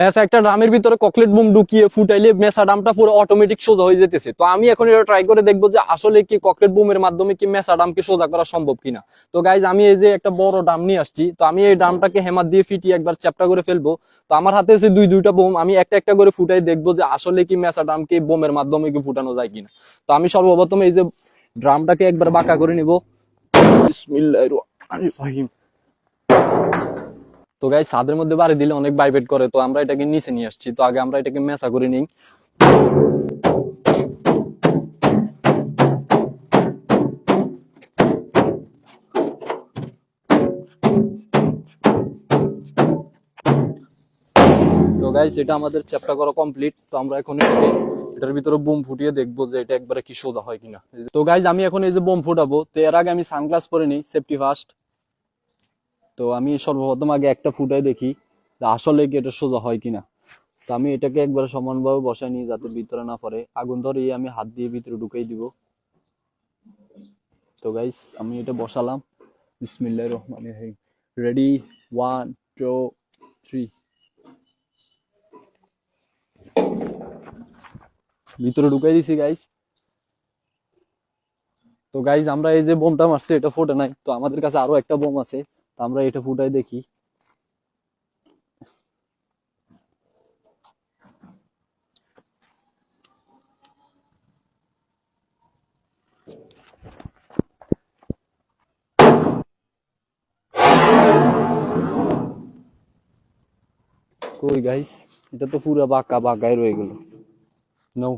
আচ্ছা, একটা ড্রামের ভিতরে ককলেট বুম ঢুকিয়ে ফুটাইলে মেসা ডামটা পুরো অটোমেটিক সোজা হয়ে যেতেছে। তো আমি এখন এটা ট্রাই করে দেখবো যে আসলে কি ককলেট বুমের মাধ্যমে কি মেসা ডামকে সোজা করা সম্ভব কিনা। তো গাইজ, আমি এই যে একটা বড় ডাম নিয়ে আসছি, তো আমি এই ডামটাকে হ্যামার দিয়ে ফিটিয়ে একবার চ্যাপটা করে ফেলবো। তো আমার হাতে আছে দুইটা বোম, আমি একটা একটা করে ফুটাই দেখবো যে আসলে কি মেসা ডামকে বোমের মাধ্যমে কি ফুটানো যায় কিনা। তো আমি সর্বপ্রথম এই যে ড্রামটাকে একবার বাঁকা করে নিব। বিসমিল্লাহির রহমানির রহিম। তো গাইস, ছাদের মধ্যে বাড়ি দিলে অনেক ভাইব্রেট করে, তো আমরা এটাকে নিচে নিয়ে আসছি। তো আগে আমরা এটাকে মেসা করে নিই। তো গাইস, এটা আমাদের চ্যাপ্টার করা কমপ্লিট। তো আমরা এখন এটার ভিতরে বোম ফুটিয়ে দেখবো যে এটা একবারে কি সোজা হয় কিনা। তো গাইস, আমি এখন এই যে বোম ফুটাবো, তো এর আগে আমি সানগ্লাস পরে নিই, সেফটি ফার্স্ট। তো আমি সর্বপ্রথম আগে একটা ফুটাই দেখি যে আসলে কি এটা সোজা হয় কিনা। তো আমি এটাকে একবারে সমানভাবে বসাই নিই যাতে ভিতরে না পড়ে। আগুন ধরে আমি হাত দিয়ে ভিতরে ঢুকাই দিব। তো গাইস, আমি এটা বসালাম। বিসমিল্লাহির রহমানির রহিম। রেডি, 1 2 3। ভিতরে ঢুকাই দিছি গাইস। তো গাইস, আমরা এই যে বোমটা মারছি এটা ফুটে নাই, তো আমাদের কাছে আরো একটা বোম আছে। তো আমরা এটা ফুটাই দেখি। কই গাইস, এটা তো পুরো বাঁকা বাঁকাই রয়ে গেল। নাও।